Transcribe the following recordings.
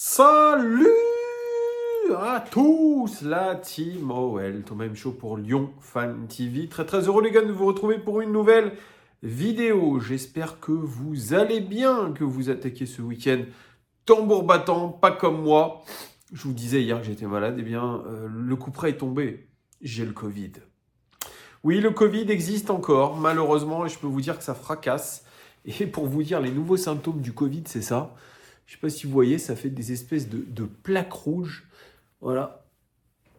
Salut à tous, la team OL, Thomas M. Show pour Lyon Fan TV. Très très heureux les gars de vous retrouver pour une nouvelle vidéo. J'espère que vous allez bien, que vous attaquez ce week-end tambour battant, pas comme moi. Je vous disais hier que j'étais malade, eh bien le coup près est tombé. J'ai le Covid. Oui, le Covid existe encore, malheureusement, et je peux vous dire que ça fracasse. Et pour vous dire, les nouveaux symptômes du Covid, c'est ça. Je ne sais pas si vous voyez, ça fait des espèces de plaques rouges. Voilà.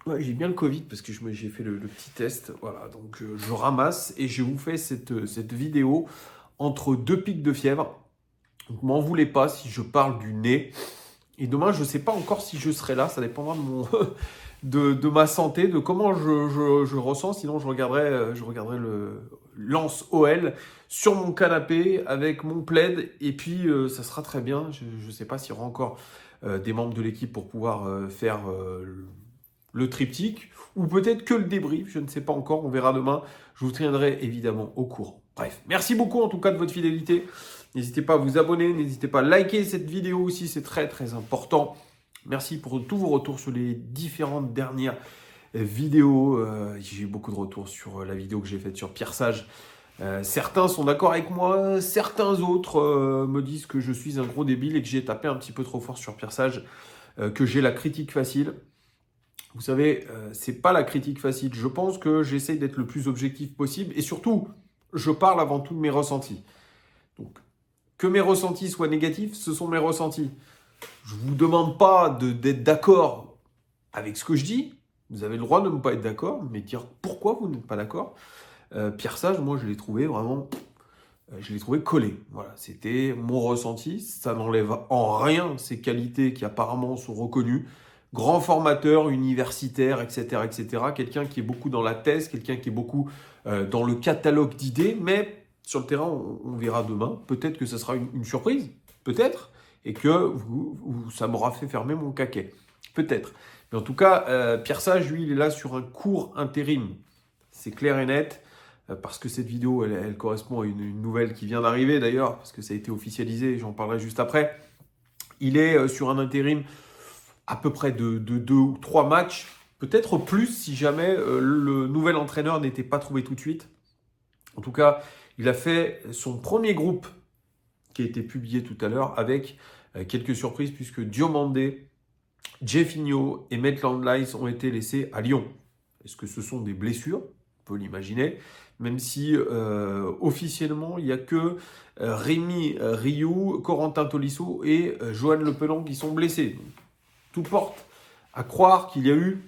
Ouais, j'ai bien le Covid parce que j'ai fait le petit test. Voilà, donc je ramasse et je vous fais cette vidéo entre deux pics de fièvre. Donc m'en voulez pas si je parle du nez. Et demain, je ne sais pas encore si je serai là. Ça dépendra de ma santé, de comment je ressens. Sinon, je regarderai le Lance OL sur mon canapé avec mon plaid. Et puis, ça sera très bien. Je ne sais pas s'il y aura encore des membres de l'équipe pour pouvoir faire le triptyque. Ou peut-être que le débrief. Je ne sais pas encore. On verra demain. Je vous tiendrai évidemment au courant. Bref, merci beaucoup en tout cas de votre fidélité. N'hésitez pas à vous abonner. N'hésitez pas à liker cette vidéo aussi. C'est très très important. Merci pour tous vos retours sur les différentes dernières vidéos. J'ai eu beaucoup de retours sur la vidéo que j'ai faite sur Pierre Sage. Certains sont d'accord avec moi, certains autres me disent que je suis un gros débile et que j'ai tapé un petit peu trop fort sur Pierre Sage, que j'ai la critique facile. Vous savez, c'est pas la critique facile. Je pense que j'essaie d'être le plus objectif possible et surtout, je parle avant tout de mes ressentis. Donc, que mes ressentis soient négatifs, ce sont mes ressentis. Je ne vous demande pas d'être d'accord avec ce que je dis. Vous avez le droit de ne pas être d'accord, mais dire pourquoi vous n'êtes pas d'accord. Pierre Sage, moi, je l'ai trouvé vraiment... je l'ai trouvé collé. Voilà, c'était mon ressenti. Ça n'enlève en rien ses qualités qui apparemment sont reconnues. Grand formateur, universitaire, etc., etc. Quelqu'un qui est beaucoup dans la thèse, quelqu'un qui est beaucoup dans le catalogue d'idées. Mais sur le terrain, on verra demain. Peut-être que ce sera une surprise. Peut-être. Et que ça m'aura fait fermer mon caquet. Peut-être. Mais en tout cas, Pierre Sage, lui, il est là sur un court intérim. C'est clair et net. Parce que cette vidéo, elle correspond à une nouvelle qui vient d'arriver d'ailleurs, parce que ça a été officialisé, j'en parlerai juste après. Il est sur un intérim à peu près de 2 ou 3 matchs, peut-être plus si jamais le nouvel entraîneur n'était pas trouvé tout de suite. En tout cas, il a fait son premier groupe qui a été publié tout à l'heure avec quelques surprises puisque Diomandé, Jeffinho et Maitland Niles ont été laissés à Lyon. Est-ce que ce sont des blessures ? On peut l'imaginer, même si officiellement, il n'y a que Rémi Rioux, Corentin Tolisso et Johan Le Pelon qui sont blessés. Donc, tout porte à croire qu'il y a eu,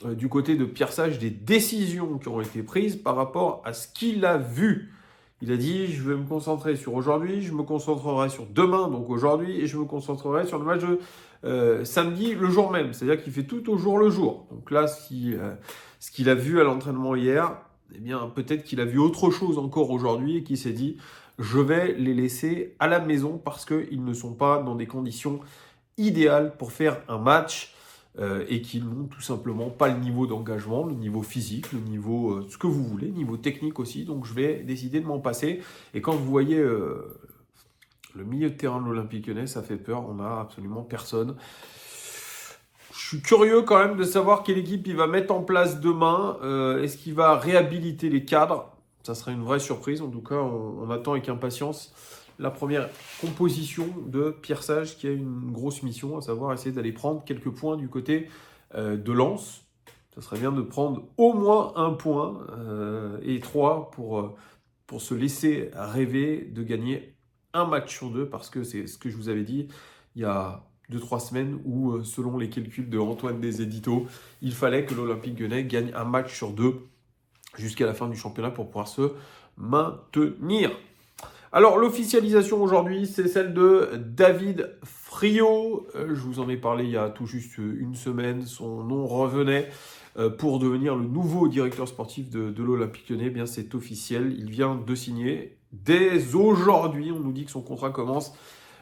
du côté de Pierre Sage, des décisions qui ont été prises par rapport à ce qu'il a vu. Il a dit, je vais me concentrer sur aujourd'hui, je me concentrerai sur demain, donc aujourd'hui, et je me concentrerai sur le match de samedi, le jour même. C'est-à-dire qu'il fait tout au jour le jour. Donc là, ce qu'il a vu à l'entraînement hier, eh bien, peut-être qu'il a vu autre chose encore aujourd'hui et qu'il s'est dit, je vais les laisser à la maison parce qu'ils ne sont pas dans des conditions idéales pour faire un match et qu'ils n'ont tout simplement pas le niveau d'engagement, le niveau physique, le niveau, ce que vous voulez, niveau technique aussi. Donc, je vais décider de m'en passer. Et quand vous voyez le milieu de terrain de l'Olympique Lyonnais, ça fait peur. On n'a absolument personne. Je suis curieux quand même de savoir quelle équipe il va mettre en place demain. Est-ce qu'il va réhabiliter les cadres ? Ça serait une vraie surprise. En tout cas, on attend avec impatience la première composition de Pierre Sage qui a une grosse mission, à savoir essayer d'aller prendre quelques points du côté de Lens. Ça serait bien de prendre au moins un point et 3 pour se laisser rêver de gagner un match sur 2 parce que c'est ce que je vous avais dit il y a 2-3 semaines où, selon les calculs de Antoine des Éditos, il fallait que l'Olympique Lyonnais gagne un match sur 2 jusqu'à la fin du championnat pour pouvoir se maintenir. Alors, l'officialisation aujourd'hui, c'est celle de David Friot. Je vous en ai parlé il y a tout juste une semaine. Son nom revenait pour devenir le nouveau directeur sportif de l'Olympique Lyonnais. Eh bien, c'est officiel. Il vient de signer. Dès aujourd'hui, on nous dit que son contrat commence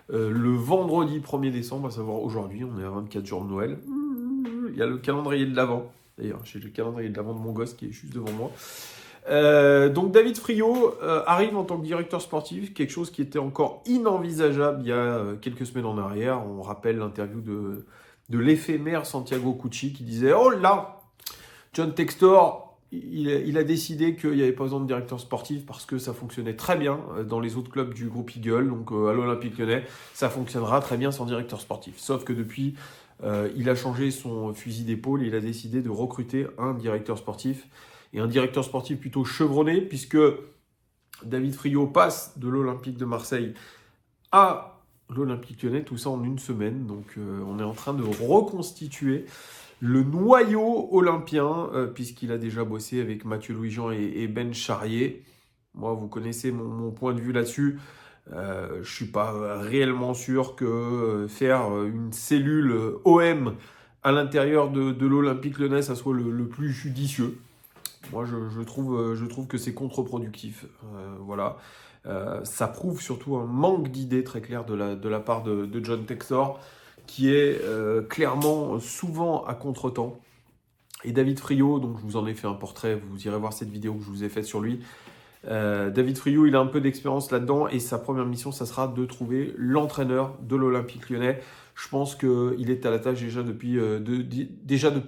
le vendredi 1er décembre, à savoir aujourd'hui. On est à 24 jours de Noël. Il y a le calendrier de l'Avent. D'ailleurs, j'ai le calendrier de l'Avent de mon gosse qui est juste devant moi. Donc David Friot arrive en tant que directeur sportif, quelque chose qui était encore inenvisageable il y a quelques semaines en arrière. On rappelle l'interview de l'éphémère Santiago Cucci qui disait « Oh là, John Textor, il a décidé qu'il n'y avait pas besoin de directeur sportif parce que ça fonctionnait très bien dans les autres clubs du groupe Eagle, donc à l'Olympique Lyonnais, ça fonctionnera très bien sans directeur sportif. » Sauf que depuis, il a changé son fusil d'épaule et il a décidé de recruter un directeur sportif. Et un directeur sportif plutôt chevronné, puisque David Friot passe de l'Olympique de Marseille à l'Olympique Lyonnais, tout ça en une semaine. Donc on est en train de reconstituer le noyau olympien, puisqu'il a déjà bossé avec Mathieu Louis-Jean et Ben Charrier. Moi, vous connaissez mon point de vue là-dessus. Je ne suis pas réellement sûr que faire une cellule OM à l'intérieur de l'Olympique Lyonnais, ça soit le plus judicieux. Moi, je trouve que c'est contre-productif. Voilà. Ça prouve surtout un manque d'idées très clair de la part de John Textor, qui est clairement souvent à contre-temps. Et David Friot, donc je vous en ai fait un portrait, vous irez voir cette vidéo que je vous ai faite sur lui. David Friot, il a un peu d'expérience là-dedans et sa première mission, ça sera de trouver l'entraîneur de l'Olympique Lyonnais. Je pense qu'il est à la tâche déjà depuis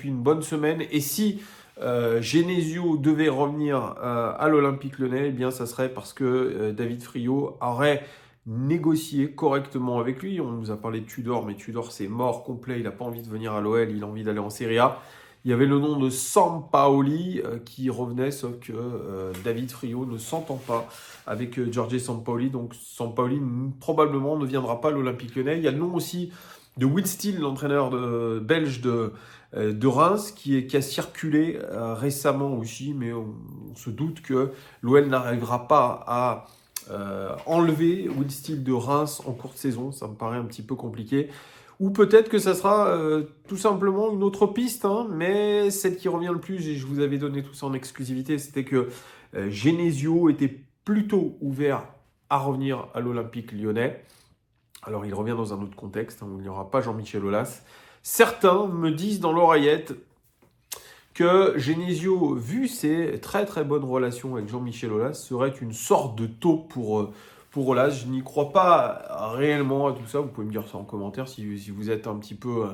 une bonne semaine. Et si Genesio devait revenir à l'Olympique Lyonnais, eh bien, ça serait parce que David Friot aurait négocié correctement avec lui. On nous a parlé de Tudor, mais Tudor, c'est mort complet. Il n'a pas envie de venir à l'OL, il a envie d'aller en Serie A. Il y avait le nom de Sampaoli qui revenait, sauf que David Friot ne s'entend pas avec Giorgio Sampaoli. Donc Sampaoli probablement ne viendra pas à l'Olympique Lyonnais. Il y a le nom aussi de Will Steele, l'entraîneur belge de Reims, qui a circulé récemment aussi, mais on se doute que l'OL n'arrivera pas à enlever Will Steele de Reims en courte saison. Ça me paraît un petit peu compliqué. Ou peut-être que ça sera tout simplement une autre piste, hein, mais celle qui revient le plus, et je vous avais donné tout ça en exclusivité, c'était que Genesio était plutôt ouvert à revenir à l'Olympique Lyonnais. Alors il revient dans un autre contexte, hein, où il n'y aura pas Jean-Michel Aulas. Certains me disent dans l'oreillette que Genesio, vu ses très très bonnes relations avec Jean-Michel Aulas, serait une sorte de taupe pour Aulas. Je n'y crois pas réellement à tout ça. Vous pouvez me dire ça en commentaire si vous êtes un petit peu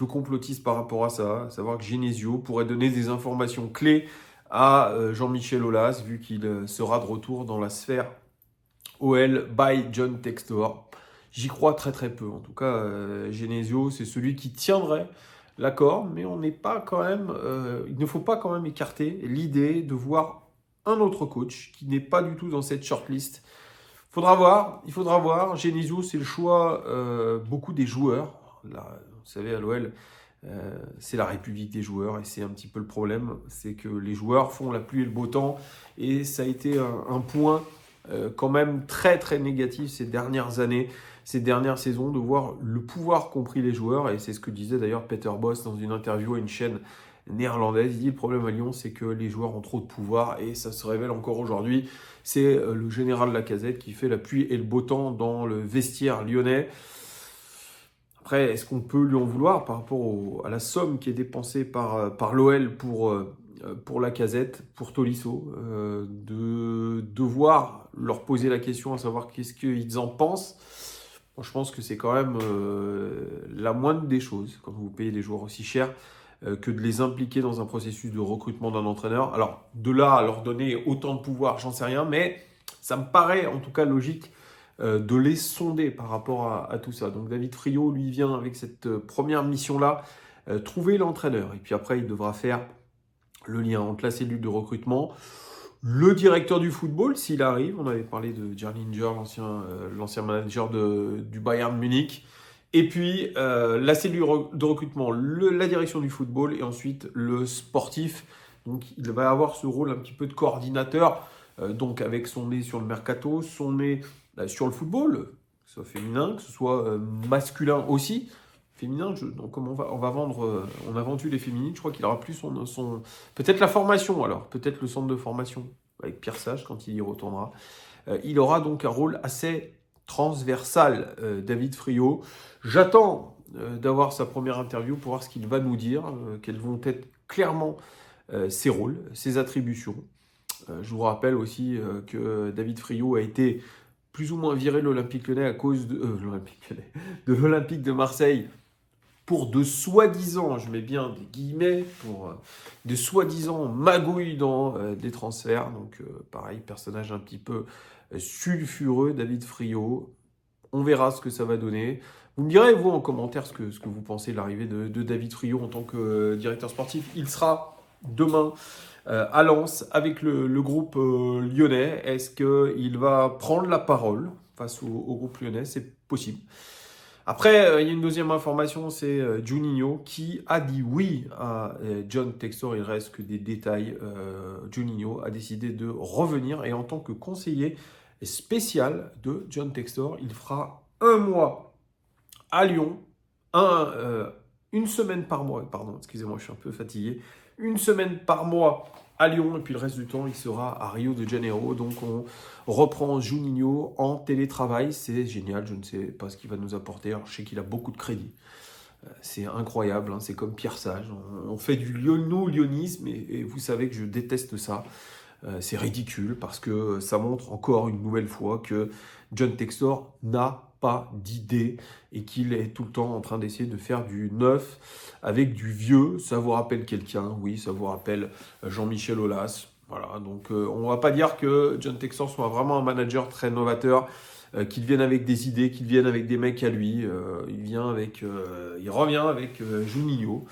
complotiste par rapport à ça. Savoir que Genesio pourrait donner des informations clés à Jean-Michel Aulas, vu qu'il sera de retour dans la sphère OL by John Textor. J'y crois très très peu. En tout cas, Genesio, c'est celui qui tiendrait l'accord, mais on n'est pas quand même. Il ne faut pas quand même écarter l'idée de voir un autre coach qui n'est pas du tout dans cette shortlist. Il faudra voir. Genesio, c'est le choix beaucoup des joueurs. Là, vous savez, à l'OL, c'est la République des joueurs et c'est un petit peu le problème. C'est que les joueurs font la pluie et le beau temps et ça a été un point quand même très très négatif ces dernières années, ces dernières saisons, de voir le pouvoir qu'ont pris les joueurs. Et c'est ce que disait d'ailleurs Peter Bosz dans une interview à une chaîne néerlandaise. Il dit le problème à Lyon, c'est que les joueurs ont trop de pouvoir et ça se révèle encore aujourd'hui. C'est le général Lacazette qui fait la pluie et le beau temps dans le vestiaire lyonnais. Après, est-ce qu'on peut lui en vouloir par rapport à la somme qui est dépensée par l'OL pour Lacazette, pour Tolisso, de devoir leur poser la question à savoir qu'est-ce qu'ils en pensent? Moi, je pense que c'est quand même la moindre des choses, quand vous payez des joueurs aussi chers, que de les impliquer dans un processus de recrutement d'un entraîneur. Alors, de là à leur donner autant de pouvoir, j'en sais rien, mais ça me paraît en tout cas logique de les sonder par rapport à tout ça. Donc David Friot, lui, vient avec cette première mission-là, trouver l'entraîneur. Et puis après, il devra faire le lien entre la cellule de recrutement, le directeur du football, s'il arrive. On avait parlé de Gerlinger, l'ancien manager du Bayern Munich. Et puis la cellule de recrutement, la direction du football et ensuite le sportif. Donc il va avoir ce rôle un petit peu de coordinateur, donc avec son nez sur le mercato, son nez sur le football, que ce soit féminin, que ce soit masculin aussi. Féminin, donc comme on a vendu les féminines, je crois qu'il aura plus son peut-être la formation alors, peut-être le centre de formation avec Pierre Sage quand il y retournera. Il aura donc un rôle assez transversal, David Friot. J'attends d'avoir sa première interview pour voir ce qu'il va nous dire, quelles vont être clairement ses rôles, ses attributions. Je vous rappelle aussi que David Friot a été plus ou moins viré de l'Olympique Lyonnais à cause de l'Olympique de Marseille pour de soi-disant, je mets bien des guillemets, pour de soi-disant magouilles dans des transferts. Donc pareil, personnage un petit peu sulfureux, David Friot. On verra ce que ça va donner. Vous me direz, vous, en commentaire, ce que vous pensez de l'arrivée de David Friot en tant que directeur sportif. Il sera demain à Lens avec le groupe lyonnais. Est-ce qu'il va prendre la parole face au groupe lyonnais? C'est possible. Après, il y a une deuxième information, c'est Juninho qui a dit oui à John Textor. Il reste que des détails. Juninho a décidé de revenir et en tant que conseiller spécial de John Textor, il fera un mois à Lyon, une semaine par mois, pardon, excusez-moi, je suis un peu fatigué, une semaine par mois à Lyon, et puis le reste du temps, il sera à Rio de Janeiro. Donc, on reprend Juninho en télétravail. C'est génial, je ne sais pas ce qu'il va nous apporter. Alors, je sais qu'il a beaucoup de crédit. C'est incroyable, hein, c'est comme Pierre Sage. On fait du lyonisme, et vous savez que je déteste ça. C'est ridicule parce que ça montre encore une nouvelle fois que John Textor n'a pas d'idée et qu'il est tout le temps en train d'essayer de faire du neuf avec du vieux. Ça vous rappelle quelqu'un? Oui, ça vous rappelle Jean-Michel Aulas. Voilà, donc on va pas dire que John Textor soit vraiment un manager très novateur, qu'il vienne avec des idées, qu'il vienne avec des mecs à lui. Il revient avec Juninho.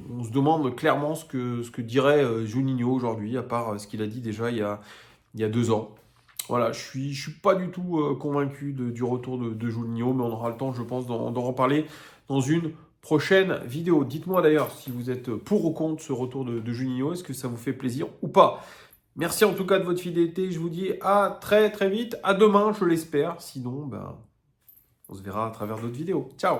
On se demande clairement ce que dirait Juninho aujourd'hui, à part ce qu'il a dit déjà il y a 2 ans. Voilà, je suis pas du tout convaincu du retour de Juninho, mais on aura le temps, je pense, d'en reparler dans une prochaine vidéo. Dites-moi d'ailleurs si vous êtes pour ou contre ce retour de Juninho, est-ce que ça vous fait plaisir ou pas? Merci en tout cas de votre fidélité, je vous dis à très très vite, à demain je l'espère, sinon on se verra à travers d'autres vidéos. Ciao!